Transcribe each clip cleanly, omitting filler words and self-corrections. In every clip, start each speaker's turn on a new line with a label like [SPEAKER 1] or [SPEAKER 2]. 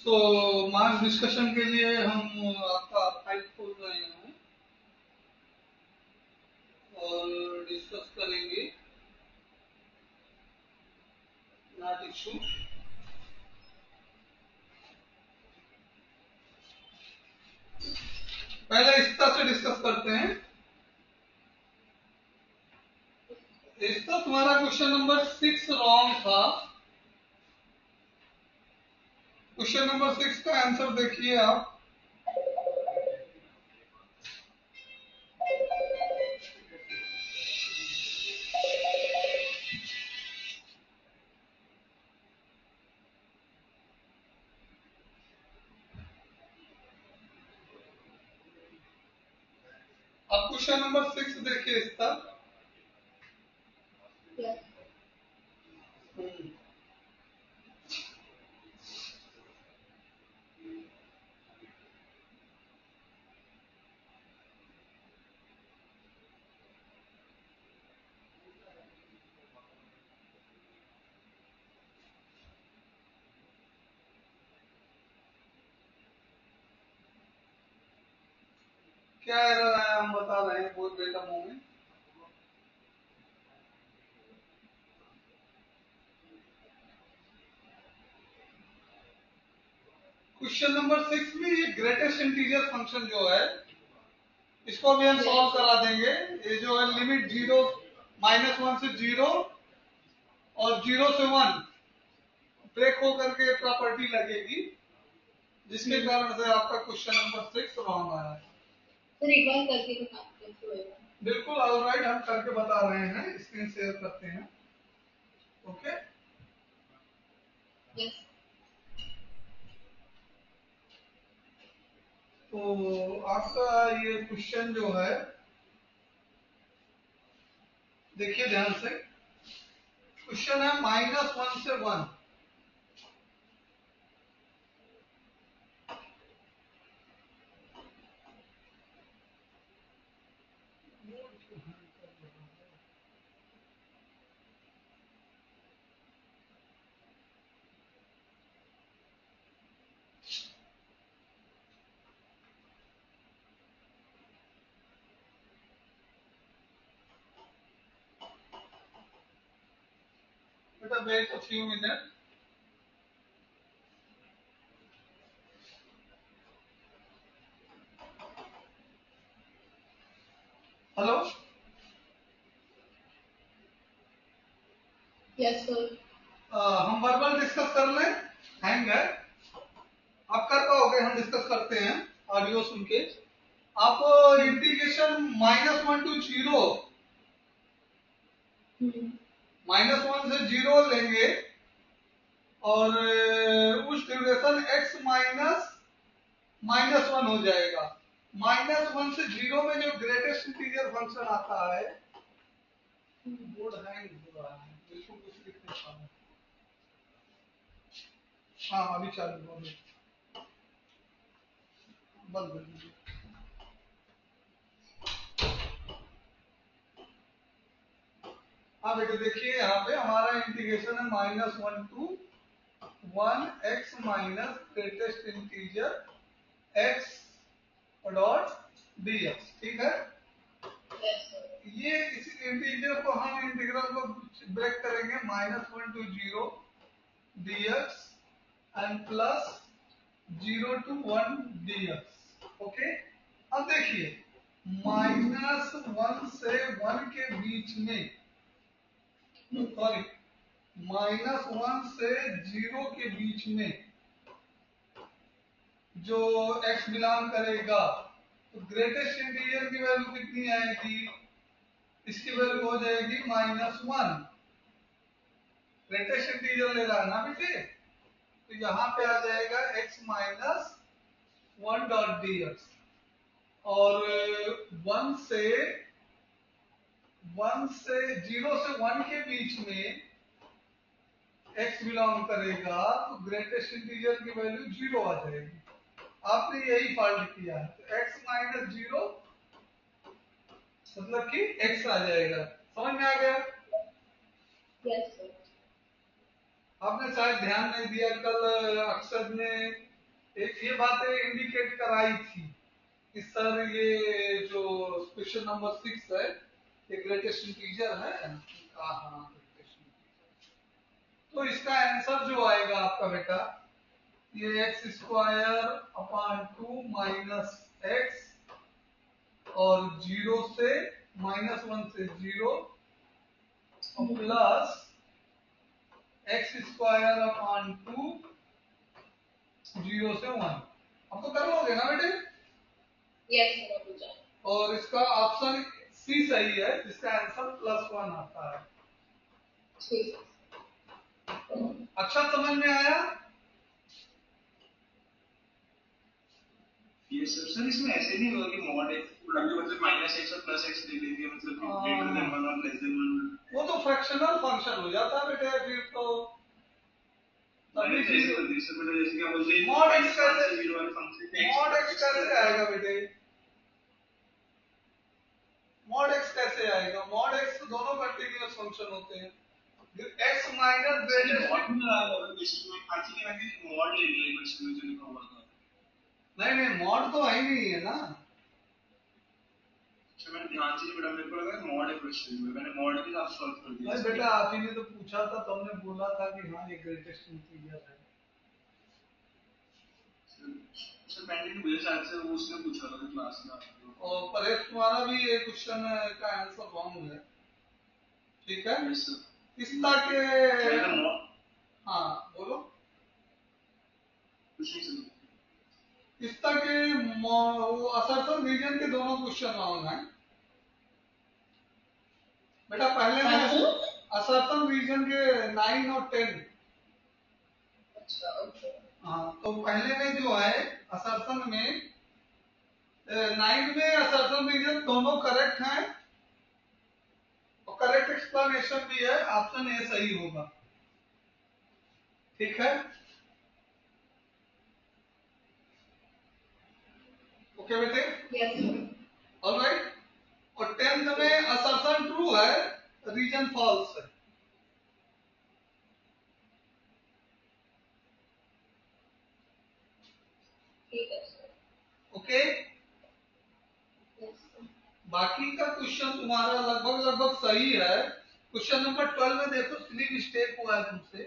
[SPEAKER 1] तो marks discussion के लिए हम आपका फाइल खोल रहे हैं और डिस्कस करेंगे नॉट इशू। पहले इस तरह से डिस्कस करते हैं। इसका तुम्हारा क्वेश्चन नंबर 6 रॉन्ग था। क्वेश्चन नंबर 6 का आंसर देखिए आप। अब क्वेश्चन नंबर 6 देखिए इसका। क्या एरर आया हम बता रहे हैं बहुत बेटा मोमेंट। क्वेश्चन नंबर 6 में ये ग्रेटेस्ट इंटीजर फंक्शन जो है इसको भी हम सॉल्व करा देंगे। ये जो है लिमिट 0 -1 से 0 और 0 से 1 ब्रेक होकर के प्रॉपर्टी लगेगी, जिसके कारण से आपका क्वेश्चन नंबर 6 रॉन्ग आया।
[SPEAKER 2] सर एक बार करके बताइए।
[SPEAKER 1] बिल्कुल ऑलराइट, हम करके बता रहे हैं, स्क्रीन शेयर करते हैं। Okay
[SPEAKER 2] yes.
[SPEAKER 1] तो आपका ये क्वेश्चन जो है देखिए ध्यान से। क्वेश्चन है -1 से 1। बेटा wait a few minute. Hello
[SPEAKER 2] yes sir.
[SPEAKER 1] हम वर्बल डिस्कस कर लें। हैंग है, आप कर पाओगे, हम डिस्कस करते हैं ऑडियो सुन के। आप इंटीग्रेशन -1 टू 0 -1 से 0 लेंगे और उस ड्यूरेशन x -1 हो जाएगा। -1 से 0 में जो ग्रेटेस्ट इंटीजर फंक्शन आता है, बोर्ड हैंग हो रहा है, बिल्कुल कुछ लिख नहीं पा रहा। हाँ अभी चालू हो गया, बंद कर दीजिए। हाँ बेटे देखिए यहाँ पे हमारा इंटीग्रेशन है -1 to 1 x minus greatest integer x dot dx। ठीक है, ये इस इंटीजर को हम इंटीग्रल को ब्रेक करेंगे -1 to 0 dx and plus 0 to 1 dx। Okay, अब देखिए -1 से 1 के बीच में, सॉरी -1 से 0 के बीच में जो x बिलोंग करेगा, तो ग्रेटेस्ट इंटीजर की वैल्यू कितनी आएगी? इसकी वैल्यू हो जाएगी -1। ग्रेटेस्ट इंटीजर ले रहा है ना बेटे, तो यहाँ पे आ जाएगा x माइनस 1 डॉट dx। और 1 से 0 से 1 के बीच में x बिलोंग करेगा, तो ग्रेटेस्ट इंटीजर की वैल्यू 0 आ जाएगी। आपने यही फाल्ट किया है, तो x माइनस 0 मतलब कि x आ जाएगा। समझ में आ गया?
[SPEAKER 2] Yes sir.
[SPEAKER 1] आपने शायद ध्यान नहीं दिया, कल अक्षर ने एक ये बातें इंडिकेट कराई थी कि सर ये जो क्वेश्चन नंबर 6 है ये ग्रेटेस्ट इंटीजर है। हाँ, ग्रेटेस्ट इंटीजर। तो इसका आंसर जो आएगा आपका बेटा ये x square upon 2 minus x और 0 से -1 से 0 प्लस एक्स स्क्वायर अपॉन 2 0 से 1। अब तो कर लोगे ना बेटे?
[SPEAKER 2] यस सर, हो जाएगा।
[SPEAKER 1] और इसका ऑप्शन सी सही है जिसका आंसर +1 आता है।
[SPEAKER 2] ठीक है।
[SPEAKER 1] अच्छा समझ में आया?
[SPEAKER 3] ये सर इसमें ऐसे नहीं होगा कि मॉड एक्स मतलब -x और +x ले लेंगे मतलब कि ग्रेटर देन 1 और लेस देन 1।
[SPEAKER 1] वो तो फ्रैक्शनल फंक्शन हो जाता है बेटे फिर तो
[SPEAKER 3] तभी जैसे मतलब जैसे क्या बोलते हैं
[SPEAKER 1] मॉड एक्स कैसे
[SPEAKER 3] 0 वाले फंक्शन
[SPEAKER 1] मॉड एक्स कैसे आएगा बेटे? मॉड एक्स कैसे आएगा? मॉड एक्स दोनों कंटीन्यूअस फंक्शन होते हैं। x माइनस ग्रेटेस्ट
[SPEAKER 3] मॉड में आ रहा है क्वेश्चन में आज के मैंने मॉड ले लिया क्वेश्चन में जो लिखा हुआ था।
[SPEAKER 1] नहीं मॉड तो आई नहीं है ना।
[SPEAKER 3] अच्छा मैंने ध्यान से नहीं पढ़ा, मेरे को लगा मॉड है क्वेश्चन में, मैंने मॉड के साथ सॉल्व कर दिया।
[SPEAKER 1] अरे बेटा आप ही ने तो पूछा था, तुमने बोला था कि हाँ ये ग्रेटेस्ट इंटीजर है।
[SPEAKER 3] सर मैंने भी मुझे शायद से वो उसने पूछा था क्लास में।
[SPEAKER 1] और परेश तुम्हारा भी ये क्वेश्चन का आंसर रॉन्ग है। ठीक है? इस के हाँ बोलो। इस के वो असर्शन रीजन के दोनों क्वेश्चन रॉन्ग हैं बेटा। पहले में असर्शन रीजन के 9 और 10।
[SPEAKER 2] अच्छा ओके।
[SPEAKER 1] हाँ तो पहले में जो है असर्शन में 9 में असर्शन रीजन दोनों करेक्ट हैं और करेक्ट एक्सप्लेनेशन भी है। ऑप्शन ए सही होगा। ठीक है? ओके बेटे?
[SPEAKER 2] Yes sir.
[SPEAKER 1] ऑलराइट। और 10th में असर्शन ट्रू है, रीजन फॉल्स है।
[SPEAKER 2] ठीक है सर।
[SPEAKER 1] ओके?
[SPEAKER 2] Yes sir.
[SPEAKER 1] बाकी का क्वेश्चन तुम्हारा लगभग सही है। क्वेश्चन नंबर 12 में देखो सिली मिस्टेक हुआ है तुमसे।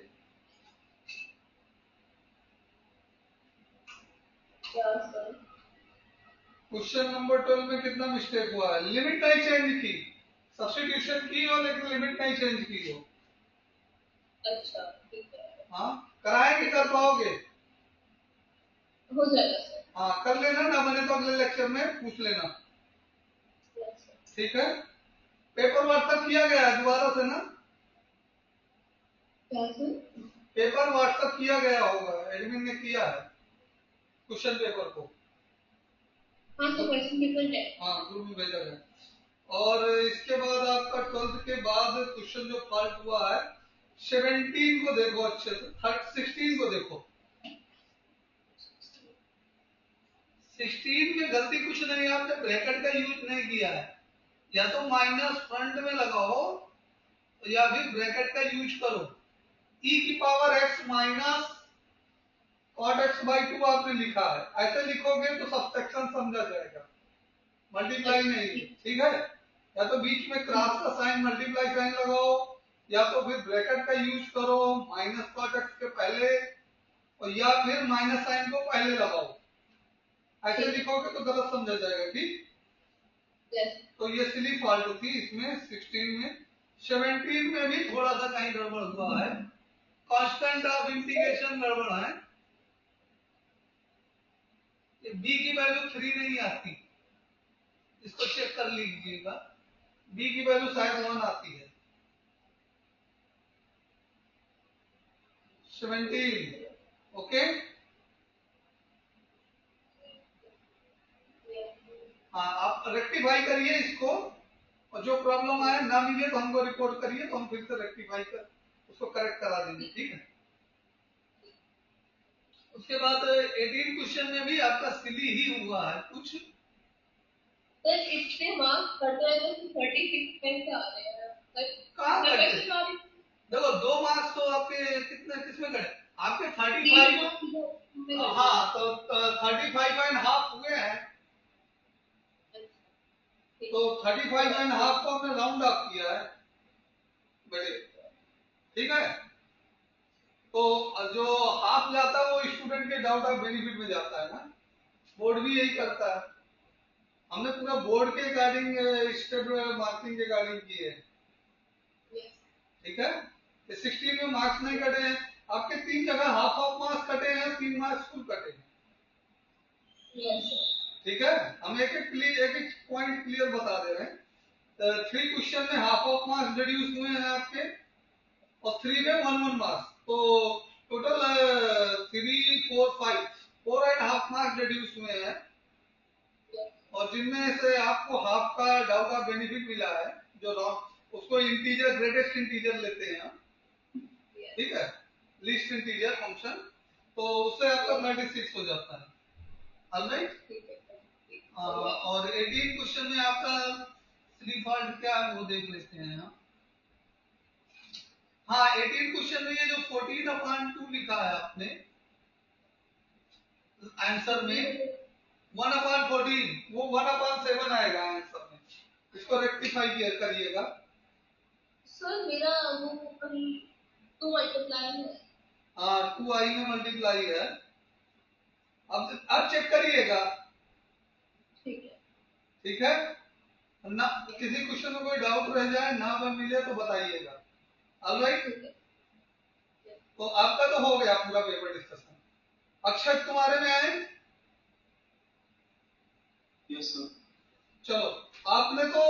[SPEAKER 2] क्या सर?
[SPEAKER 1] क्वेश्चन नंबर 12 में कितना मिस्टेक हुआ है? लिमिट नहीं चेंज की, सब्स्टिट्यूशन की हो लेकिन लिमिट नहीं चेंज की हो।
[SPEAKER 2] अच्छा ठीक है।
[SPEAKER 1] हाँ कराएंगे, कर पाओगे?
[SPEAKER 2] हो जाएगा सर।
[SPEAKER 1] हाँ कर लेना ना, बने तो अगले लेक्चर में पूछ लेना।
[SPEAKER 2] Yes sir.
[SPEAKER 1] ठीक है? पेपर व्हाट्सएप किया गया है दोबारा से ना?
[SPEAKER 2] क्या सर?
[SPEAKER 1] पेपर व्हाट्सएप किया गया होगा, एडमिन ने किया है क्वेश्चन पेपर को।
[SPEAKER 2] हाँ तो क्वेश्चन पेपर है।
[SPEAKER 1] हाँ ग्रुप में भेजा गया। और इसके बाद आपका 12th के बाद क्वेश्चन जो फॉल्ट हुआ है 17 को देखो अच्छे से, 16 को देखो। 16 में गलती कुछ नहीं, आपने ब्रैकेट का यूज नहीं किया है। या तो माइनस फ्रंट में लगाओ या फिर ब्रैकेट का यूज करो। e की power x minus cot x by 2 आपने लिखा है, ऐसे लिखोगे तो सब्ट्रैक्शन समझा जाएगा, मल्टीप्लाई नहीं। ठीक है? या तो बीच में क्रॉस का साइन मल्टीप्लाई साइन लगाओ या तो फिर ब्रैकेट का यूज करो माइनस cot x के पहले, और या फिर माइनस साइन को पहले लगाओ। ऐसे लिखोगे तो गलत समझा जाएगा। ठीक?
[SPEAKER 2] यस।
[SPEAKER 1] तो ये सिली फॉल्ट थी इसमें 16 में। 17 में भी थोड़ा सा कहीं गड़बड़ हुआ है, कांस्टेंट ऑफ इंटीग्रेशन गड़बड़ है। ये b की वैल्यू 3 नहीं आती, इसको चेक कर लीजिएगा। b की वैल्यू शायद 1 आती है। 17 ओके। हाँ आप रेक्टिफाई करिए इसको, और जो प्रॉब्लम आए ना मिले तो हमको रिपोर्ट करिए, तो हम फिर से रेक्टिफाई कर उसको करेक्ट करा देंगे। ठीक है? उसके बाद 18 क्वेश्चन में भी आपका सिली ही हुआ है कुछ।
[SPEAKER 2] सर इससे मार्क्स कट रहे हैं तो 36 कैसे आ रहे हैं सर?
[SPEAKER 1] कहाँ कटे?
[SPEAKER 2] क्वेश्चन वाली
[SPEAKER 1] देखो 2 मार्क्स तो आपके कितने किसमें कटे? आपके 35 हाँ तो 35.5 हुए हैं, तो 35.5 को हमने राउंड ऑफ किया है बेटे, ठीक है। तो जो हाफ जाता है वो स्टूडेंट के डाउट ऑफ बेनिफिट में जाता है ना, बोर्ड भी यही करता है। हमने पूरा बोर्ड के अकॉर्डिंग स्टेप मार्किंग के अकॉर्डिंग की है, ठीक है। 16 में मार्क्स नहीं कटे हैं आपके, 3 जगह हाफ ऑफ मार्क्स कटे हैं, 3 मार्क्स फुल कटे हैं, ठीक है। हम एक एक पॉइंट क्लियर बता दे रहे हैं। 3 क्वेश्चन में हाफ ऑफ मार्क्स डिड्यूस हुए हैं आपके, और 3 में 1 मार्क्स, तो टोटल 3 4 5 4.5 मार्क्स डिड्यूस हुए हैं, और जिनमें से आपको हाफ का डाउट ऑफ बेनिफिट मिला है, जो उसको इंटीजर ग्रेटेस्ट इंटीजर लेते हैं हम, ठीक है, लीस्ट इंटीजर फंक्शन, तो उससे आपका 36 हो जाता है, ऑलराइट। और 18 क्वेश्चन में आपका स्लीप फॉल्ट क्या है वो देख लेते हैं हम। हाँ 18 क्वेश्चन में ये जो 14/2 लिखा है आपने आंसर में, 1/14 वो 1/7 आएगा आंसर में, इसको रेक्टिफाई करिएगा।
[SPEAKER 2] सर मेरा वो कहीं 2 मल्टीप्लाई है।
[SPEAKER 1] हाँ 2i में मल्टीप्लाई है, अब चेक करिएगा,
[SPEAKER 2] ठीक है,
[SPEAKER 1] ठीक है ना। किसी क्वेश्चन में कोई डाउट रह जाए ना में मिले तो बताइएगा, ऑलराइट।
[SPEAKER 2] ठीक है।
[SPEAKER 1] तो आपका तो हो गया पूरा पेपर डिस्कशन। अक्षय तुम्हारे में आए?
[SPEAKER 3] Yes sir.
[SPEAKER 1] चलो आपने तो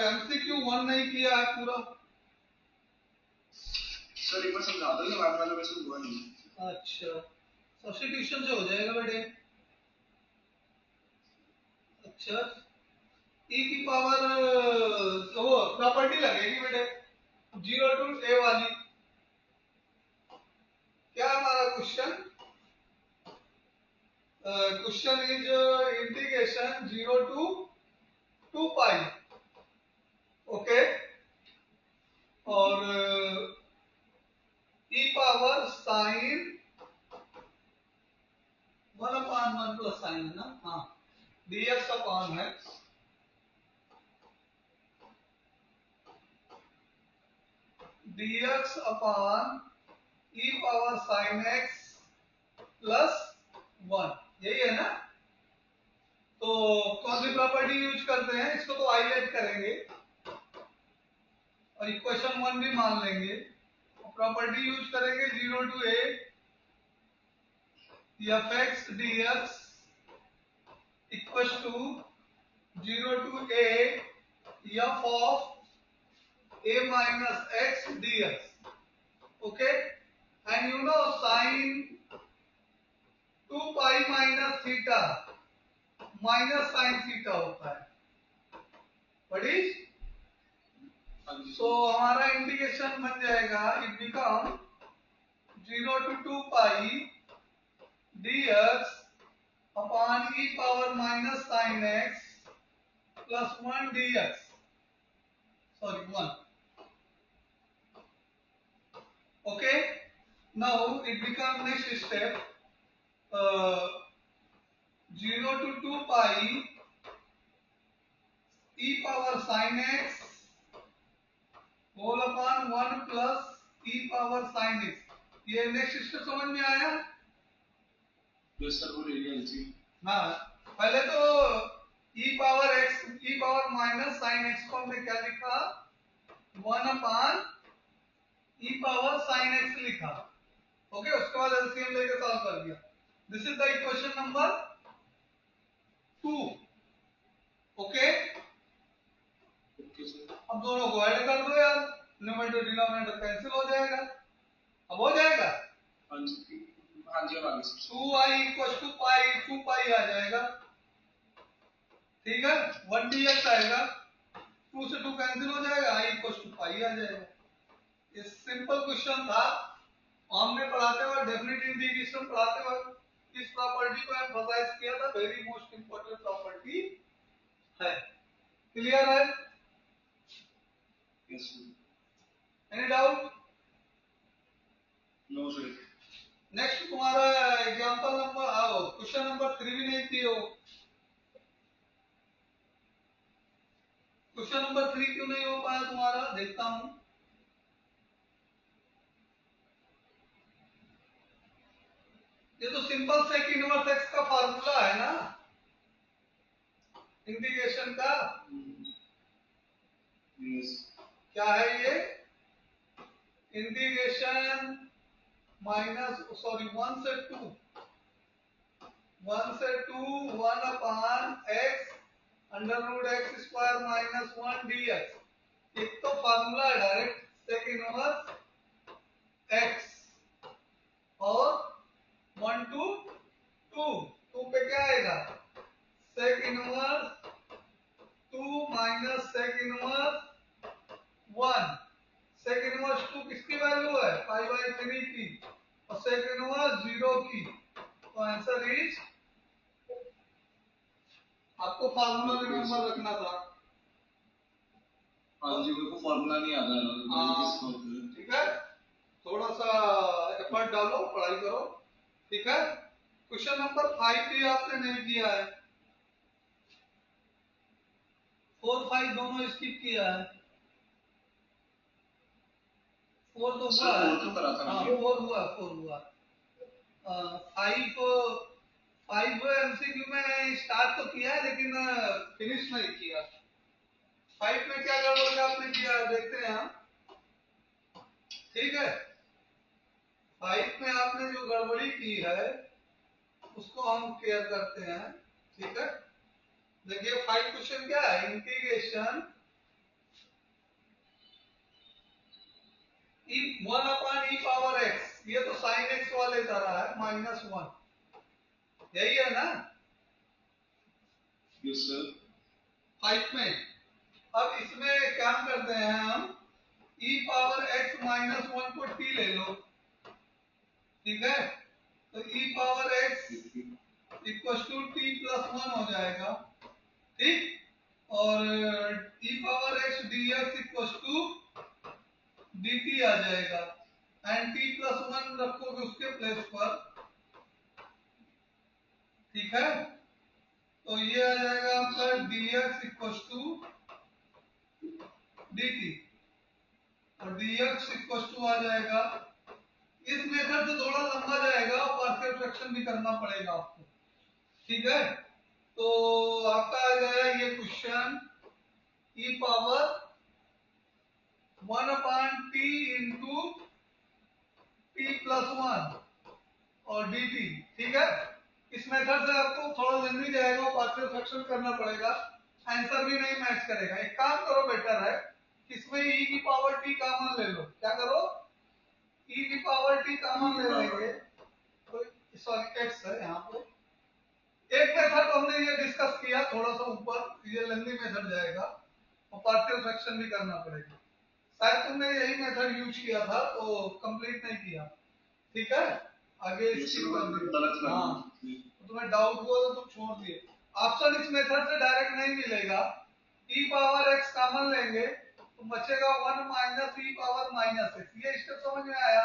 [SPEAKER 1] एमसीक्यू 1 नहीं किया है पूरा।
[SPEAKER 3] सर एक बार समझा दो, बाद वाला वैसे हुआ नहीं।
[SPEAKER 1] अच्छा सब्स्टिट्यूशन से हो जाएगा बेटे। अच्छा ई की पावर वो प्रॉपर्टी लगेगी बेटे 0 to a वाली। क्या हमारा question? Question is integration 0 to 2 pi, okay, और E power sine 1/1 plus sign है ना, हाँ dx अपॉन है dx अपॉन ई पावर साइन x प्लस 1, यही है ना। तो कौन सी प्रॉपर्टी यूज करते हैं, इसको तो हाईलाइट करेंगे और इक्वेशन 1 भी मान लेंगे। प्रॉपर्टी यूज करेंगे 0 to a fx dx equal to 0 to a f of a minus x dx, okay, and you know sin 2 pi minus theta minus sin theta होता है, what is, so हमारा integration बन जाएगा, it become 0 to 2 pi dx upon e power minus sin x plus 1 dx, sorry 1, okay. Now it becomes next step 0 to 2 pi e power sin x whole upon 1 plus e power sin x, ये next step समझ में आया?
[SPEAKER 3] Yes sir, वो ले लिया LC.
[SPEAKER 1] हाँ पहले तो e power x e power minus sin x को हमने क्या लिखा, 1/e पावर sin x लिखा, ओके, उसके बाद एलसीएम लेके सॉल्व कर दिया। This is the equation number 2, okay.
[SPEAKER 3] Okay sir.
[SPEAKER 1] अब दोनों को ऐड कर दो यार, न्यूमरेटर डिनोमिनेटर कैंसिल हो जाएगा, अब हो जाएगा।
[SPEAKER 3] हाँ जी अब आगे सर।
[SPEAKER 1] 2i इक्वल टू पाई 2 पाई आ जाएगा, ठीक है, 1 dx आएगा, 2 से 2 कैंसिल हो जाएगा, i इक्वल टू पाई आ जाएगा। ये सिंपल क्वेश्चन था, हमने पढ़ाते वक्त डेफिनेट इंटीग्रेशन पढ़ाते वक्त इस प्रॉपर्टी को एम्फसाइज किया था, वेरी मोस्ट इंपोर्टेंट प्रॉपर्टी है, क्लियर है?
[SPEAKER 3] Yes sir.
[SPEAKER 1] Any doubt?
[SPEAKER 3] No sir.
[SPEAKER 1] Next तुम्हारा एग्जांपल नंबर आओ, क्वेश्चन नंबर 3 भी नहीं किए हो। क्वेश्चन नंबर 3 क्यों नहीं हो पाया तुम्हारा, देखता हूं। ये तो सिंपल सेक इनवर्स एक्स का फार्मूला है ना इंटीग्रेशन का।
[SPEAKER 3] यस
[SPEAKER 1] क्या है ये, इंटीग्रेशन माइनस सॉरी 1 से 2, 1 से 2 1 upon X under root X square minus 1 dx। एक तो फार्मूला है डायरेक्ट सेक इनवर्स एक्स, और 1 टू 2, 2 पे क्या आएगा sec inverse 2 minus sec inverse 1। Sec inverse 2 किसकी वैल्यू है, पाई बाई 3 की, और सेक इनवर्स 0 की। तो आंसर इज, आपको फार्मूला रिमेंबर रखना था।
[SPEAKER 3] हाँ जी, मेरे को फॉर्मूला नहीं आता है।
[SPEAKER 1] ठीक है, थोड़ा सा एफर्ट डालो, पढ़ाई करो। ठीक है, क्वेश्चन नंबर 5 भी आपने नहीं किया है, 4 5 दोनों स्किप किया है। 4 तो हुआ है,
[SPEAKER 3] तो करा था
[SPEAKER 1] हाँ 4 हुआ, 4 हुआ। 5 एमसीक्यू में स्टार्ट तो किया है लेकिन फिनिश नहीं किया। 5 में क्या गड़बड़ आपने किया है देखते हैं हम। ठीक है, 5 में आपने जो गड़बड़ी की है उसको हम क्लियर करते हैं। ठीक है, देखिए 5 क्वेश्चन क्या है, इंटीग्रेशन ई 1 अपान ई पावर एक्स, ये तो साइन एक्स वाले तरह है -1, यही है ना।
[SPEAKER 3] Yes sir.
[SPEAKER 1] 5 में अब इसमें क्या करते हैं हम, ई पावर एक्स -1 को टी ले लो। ठीक है, तो E power X equal to T plus 1 हो जाएगा। ठीक, और E power X D X equal to D T आ जाएगा, एंड टी प्लस 1 रखोगे उसके प्लेस पर। ठीक है, तो ये आ जाएगा आपका D X equal to D T, और डी एक्स इक्वल टू आ जाएगा। इस मेथड से थोड़ा लंबा जाएगा और पार्शियल फ्रैक्शन भी करना पड़ेगा आपको। ठीक है, तो आपका आ गया ये क्वेश्चन ई power 1 upon T into T plus 1 और डी टी। ठीक है, इस मेथड से आपको थोड़ा लेंदी जाएगा और पार्शियल फ्रैक्शन करना पड़ेगा, आंसर भी नहीं मैच करेगा। एक काम करो, बेटर है इसमें ई की पावर टी कॉमन ले लो। क्या करो, ई की पावर टी कॉमन ले लेंगे, तो सॉरी एक्स है यहाँ पे। एक मेथड तो हमने ये डिस्कस किया थोड़ा सा ऊपर, ये लेंदी मेथड जाएगा और पार्शियल फ्रैक्शन भी करना पड़ेगा। शायद तुमने यही मेथड यूज किया था तो कंप्लीट नहीं किया। ठीक है, आगे स्किप कर दिया। हाँ, तो तुम्हें डाउट हुआ तो तुम छोड़ दिए। ऑप्शन इस मेथड से डायरेक्ट नहीं मिलेगा, ई पावर एक्स कॉमन लेंगे तो बचेगा 1 minus E power minus x. ये स्टेप समझ में आया?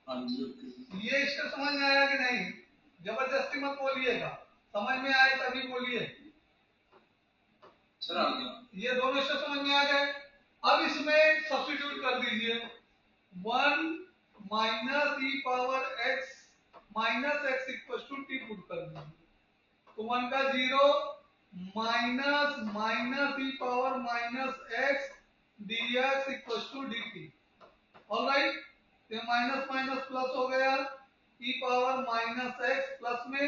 [SPEAKER 3] हाँ जी,
[SPEAKER 1] ये स्टेप समझ में आया कि नहीं? जबरदस्ती मत बोलिएगा, समझ में आए तभी बोलिए।
[SPEAKER 3] सर आ गया।
[SPEAKER 1] ये दोनों स्टेप समझ में आ गए। अब इसमें सब्स्टिट्यूट कर दीजिए, 1 minus E power X minus X equal to T put कर दीजिए। तो 1 का 0 minus minus E power minus X D X equal to D T. Alright, ये माइनस माइनस प्लस हो गया, E power minus X plus में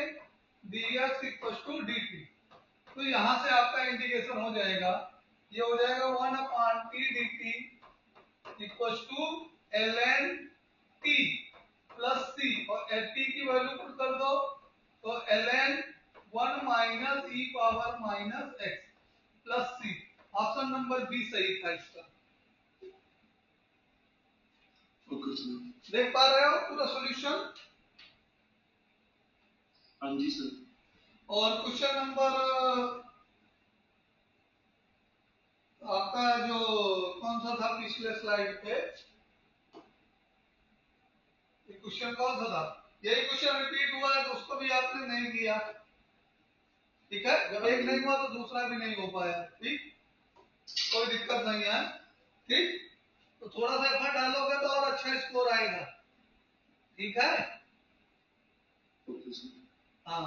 [SPEAKER 1] D X equal to D T. तो यहां से आपका इंटीग्रेशन हो जाएगा, ये हो जाएगा 1 upon T D T equal to L N T plus C, और एल टी की वैल्यू पुट कर दो, तो L N 1 minus E power minus X plus C. Option number B सही था इसका।
[SPEAKER 3] Okay sir.
[SPEAKER 1] देख पा रहे हो पूरा सॉल्यूशन?
[SPEAKER 3] हाँ जी सर।
[SPEAKER 1] और क्वेश्चन नंबर आपका जो कौन सा था पिछले स्लाइड पे, क्वेश्चन कौन सा था? यही क्वेश्चन रिपीट हुआ है तो उसको भी आपने नहीं किया, ठीक है। जब एक नहीं हुआ तो दूसरा भी नहीं हो पाया, ठीक, कोई दिक्कत नहीं है, ठीक। तो थोड़ा सा एफर्ट डालोगे तो और अच्छा स्कोर आएगा, ठीक है। हाँ,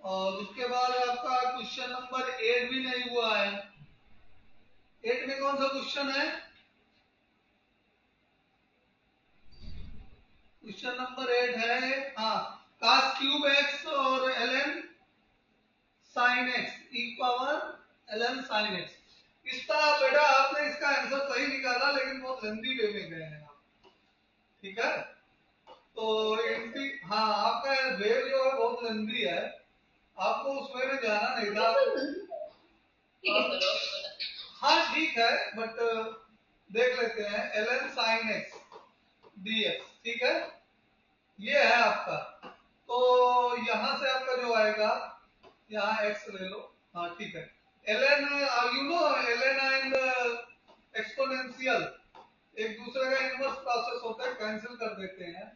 [SPEAKER 1] और उसके बाद आपका क्वेश्चन नंबर 8 भी नहीं हुआ है। 8 में कौन सा क्वेश्चन है? क्वेश्चन नंबर 8 है, हाँ, cos क्यूब x और ln sin x e power ln sin x। इसका बेटा आपने इसका आंसर सही निकाला लेकिन बहुत लेंदी वे में गए हैं आप, ठीक है। तो इनकी, हाँ, आपका वेव जो है बहुत लेंदी है, आपको उस वे में जाना नहीं था।
[SPEAKER 2] ठीक है चलो।
[SPEAKER 1] हाँ ठीक है, बट देख लेते हैं ln sin x dx, ठीक है, ये है आपका। तो यहां से आपका जो आएगा, यहाँ x ले लो, हाँ ठीक है। ln you know ln and exponential एक दूसरे का इनवर्स प्रोसेस होता है, कैंसिल कर देते हैं,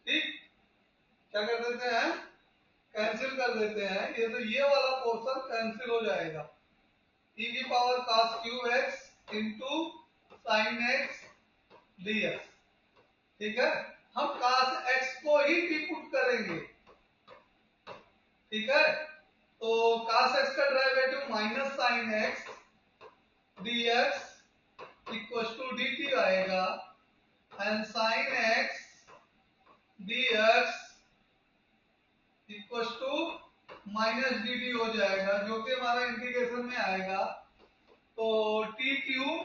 [SPEAKER 1] ठीक, क्या कर देते हैं, कैंसिल कर देते हैं। ये तो ये वाला पोर्शन कैंसिल हो जाएगा, e की power cos cube x into sine x dx, ठीक है। हम cos x को ही पुट करेंगे, ठीक है। तो cos x का derivative minus sine x dx equal to dt आएगा, एंड sine x dx equal to minus dt हो जाएगा, जो कि हमारा इंटीग्रेशन में आएगा। तो t क्यूब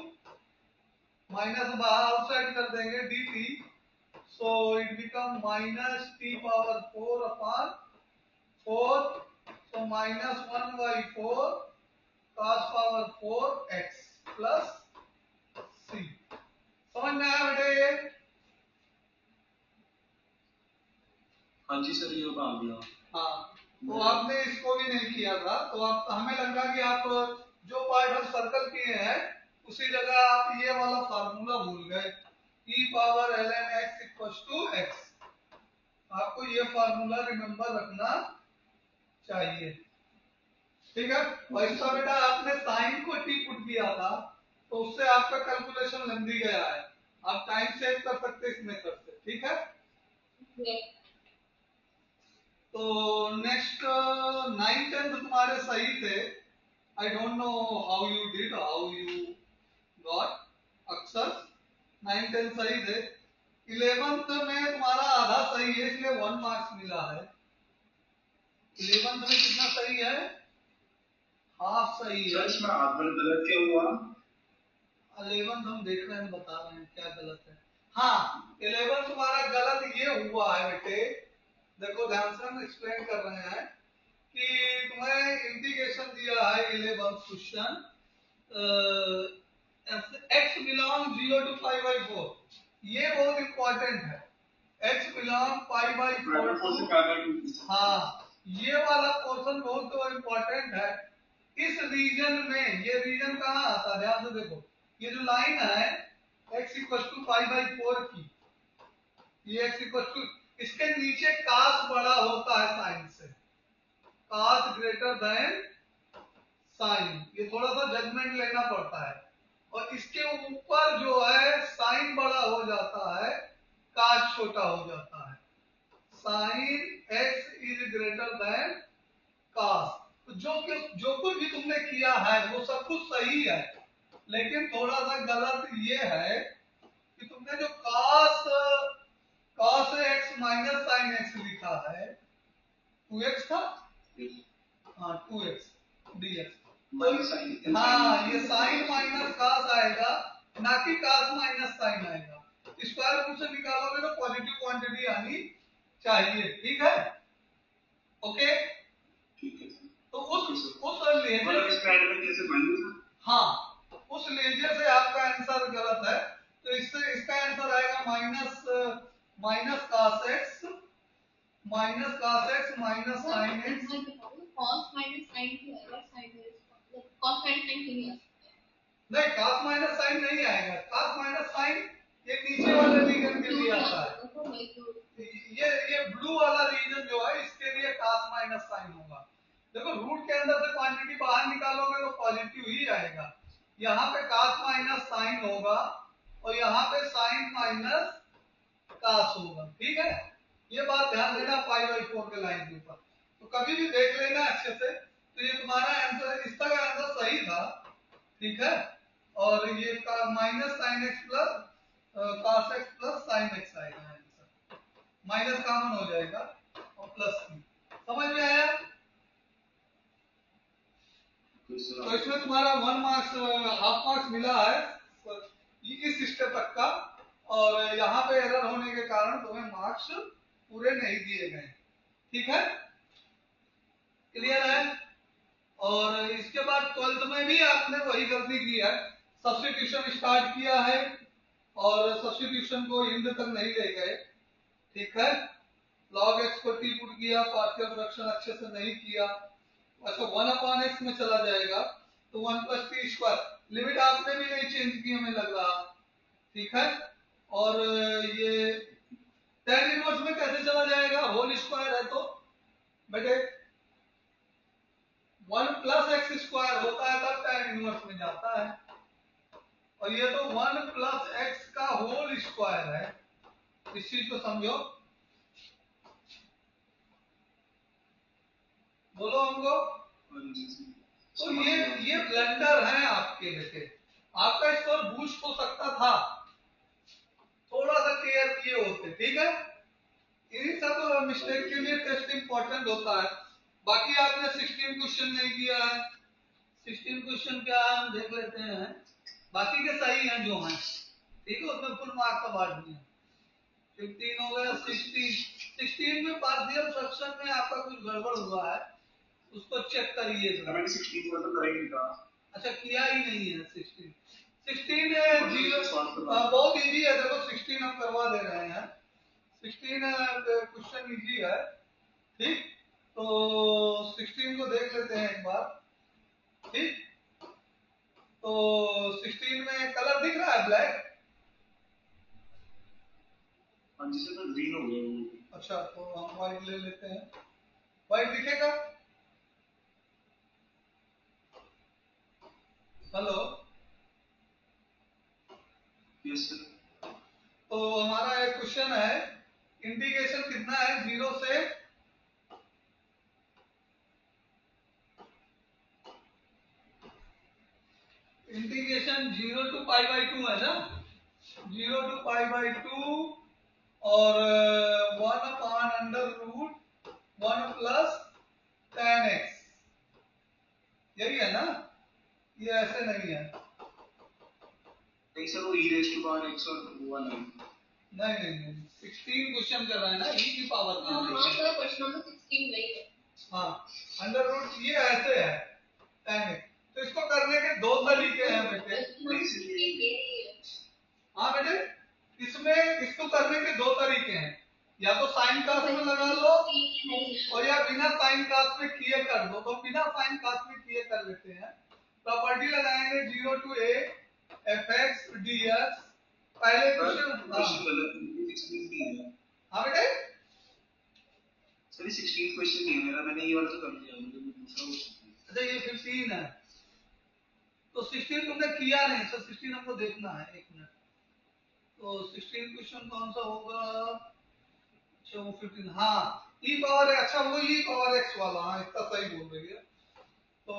[SPEAKER 1] माइनस बाहर आउटसाइड कर देंगे dt, so it become minus t power 4 upon 4, so minus 1 by 4 cos power 4 x plus c। समझ में आया बेटे ये?
[SPEAKER 3] हाँ जी सर, ये आ गया।
[SPEAKER 1] हाँ, तो आपने इसको भी नहीं किया था, तो आप, हमें लगा कि आप जो पार्ट हम सर्कल किए हैं उसी जगह आप ये वाला फार्मूला भूल गए, e power ln x equal to x। आपको ये फार्मूला रिमेंबर रखना चाहिए, ठीक है। और इसका बेटा आपने साइन को टी पुट किया था, तो उससे आपका कैलकुलेशन लंबी गया है, आप टाइम सेव कर सकते इसमें करते, ठीक है। तो नेक्स्ट 9 10 तुम्हारे सही थे, I don't know how you did, how you got अक्सर 9 10 सही थे। 11th में तुम्हारा आधा सही है, इसलिए 1 मार्क्स मिला है। 11th में कितना सही है? हाफ सही है।
[SPEAKER 3] सर इसमें आधा गलत क्या हुआ?
[SPEAKER 1] 11th हम देख रहे हैं, बता रहे हैं क्या गलत है। हाँ, 11th तुम्हारा गलत ये हुआ है बेटे, देखो ध्यान से हम एक्सप्लेन कर रहे हैं कि तुम्हें इंटीग्रेशन दिया है 11th question, x belong 0 to pi by 4, ये बहुत इंपॉर्टेंट है। x belong pi by 4 to, हाँ, ये वाला पोर्शन बहुत इंपॉर्टेंट है। इस रीजन में, ये रीजन कहाँ आता है, ध्यान से देखो, ये जो लाइन है x equal to pi by 4 की, ये x इक्वल टू, इसके नीचे कास बड़ा होता है साइन से, कास ग्रेटर देन साइन, ये थोड़ा सा जजमेंट लेना पड़ता है। और इसके ऊपर जो है साइन बड़ा हो जाता है, कास छोटा हो जाता है, sine x is greater than cos. तो जो कुछ भी तुमने किया है वो सब कुछ सही है, लेकिन थोड़ा सा गलत ये है कि तुमने जो कास कास x माइनस साइन x लिखा है, 2x था, हाँ 2x dx, तो हाँ ये साइन माइनस कास आएगा, ना कि कास माइनस साइन आएगा। स्क्वायर रूट से निकालोगे तो पॉजिटिव क्वांटिटी आनी चाहिए, ठीक है, ओके। तो उस लेजर से, हाँ, उस लेजर से आपका आंसर गलत है, तो इससे इसका आंसर आएगा minus minus cos X minus sine X.
[SPEAKER 2] cos minus sin की है, sin है, cos minus sin की नहीं है।
[SPEAKER 1] नहीं, cos माइनस साइन नहीं आएगा, cos माइनस साइन ये नीचे वाले रीजन के लिए आता है, वाला रीजन जो है इसके लिए cos माइनस साइन होगा। देखो रूट के अंदर से क्वांटिटी बाहर निकालोगे तो पॉजिटिव ही आएगा। यहाँ पे cos माइनस साइन होगा और यहाँ पे साइन माइनस cos होगा, ठीक है। ये बात ध्यान देना पाई बाई 4 के लाइन के ऊपर। तो कभी भी देख लेना अच्छे से। तो ये तुम्हारा आंसर, इसका आंसर सही था, ठीक है। और ये minus sine x plus cos x plus sine x आएगा आंसर। माइनस कॉमन हो जाएगा और प्लस की। समझ में आया? तो इसमें तुम्हारा 1 मार्क्स, हाफ मार्क्स मिला है इस स्टेप तक का। और यहाँ पे एरर होने के कारण तुम्हें मार्क्स पूरे नहीं दिए गए, ठीक है। क्लियर है? और इसके बाद 12th में भी आपने वही गलती की है, सब्स्टिट्यूशन स्टार्ट किया है और सब्स्टिट्यूशन को इंड तक नहीं ले गए, ठीक है। log x को t पुट किया, पार्शियल फ्रैक्शन अच्छे से नहीं किया। अच्छा 1/x में चला जाएगा तो 1 प्लस टी स्क्वायर, लिमिट आपने भी नहीं चेंज की हमें लग रहा, ठीक है। और ये tan इनवर्स में कैसे चला जाएगा, होल स्क्वायर है तो बेटे 1 प्लस एक्स स्क्वायर होता है तब tan इनवर्स में जाता है। और ये तो 1 प्लस एक्स का होल स्क्वायर है, इस चीज को समझो। बोलो हमको। तो ये ब्लंडर है आपके बेटे, आपका स्कोर बूस्ट हो सकता था, थोड़ा सा केयर किए होते, ठीक है। इन्हीं सब मिस्टेक के लिए टेस्ट इंपॉर्टेंट होता है। बाकी आपने 16 क्वेश्चन नहीं किया है, 16 क्वेश्चन क्या है हम देख लेते हैं। बाकी के सही हैं जो हैं, ठीक है, उसमें फुल मार्क्स का बांट दिया। 15 हो गया, 16 में पार्शियल फ्रैक्शन में आपका कुछ गड़बड़ हुआ है, उसको चेक करिएगा।
[SPEAKER 3] मैंने 16 का तो कर ही नहीं था।
[SPEAKER 1] अच्छा किया ही नहीं है 16 जीरो बहुत इजी है। देखो 16 हम करवा दे रहे हैं, 16 क्वेश्चन इजी है, ठीक। तो 16 को देख लेते हैं एक बार, ठीक। तो 16 में कलर दिख रहा है ब्लैक।
[SPEAKER 3] हाँ जिससे तो ग्रीन हो गया वो।
[SPEAKER 1] अच्छा तो हम व्हाइट ले लेते हैं, व्हाइट दिखेगा। Hello,
[SPEAKER 3] yes sir.
[SPEAKER 1] तो हमारा एक क्वेश्चन है, इंटीग्रेशन कितना है 0 से इंटीग्रेशन 0 टू पाई बाई 2 है ना, 0 टू पाई बाई 2 और 1 upon under root 1 plus tan x, यही है ना। ये ऐसे नहीं है,
[SPEAKER 3] नहीं सर वो e raised to power x और 1 है।
[SPEAKER 1] नहीं नहीं नहीं 16 क्वेश्चन कर रहा है ना, e की पावर का
[SPEAKER 2] हाँ सर क्वेश्चन नंबर 16 नहीं है।
[SPEAKER 1] हाँ अंडर रूट ये ऐसे है tan x। तो इसको करने के दो तरीके हैं बेटे। हाँ बेटे, इसमें इसको करने के दो तरीके हैं, या तो साइन कास्ट में लगा लो और या बिना साइन कास्ट में किए कर दो। तो बिना साइन कास्ट में किए कर लेते हैं। प्रॉपर्टी लगाएंगे 0 टू a fx dx। पहले
[SPEAKER 3] क्वेश्चन गलत है, 16 नहीं है।
[SPEAKER 1] हाँ बेटे
[SPEAKER 3] सर 16 क्वेश्चन नहीं है मेरा, मैंने ये वाला तो कर दिया, मुझे दूसरा क्वेश्चन।
[SPEAKER 1] अच्छा ये 15 है, तो 16 तुमने किया नहीं, तो 16 हमको देखना है, एक मिनट। तो 16 क्वेश्चन कौन सा होगा, अच्छा वो 15, हाँ ई पावर, अच्छा वो ई पावर एक्स वाला, हाँ इतना सही बोल रही है। तो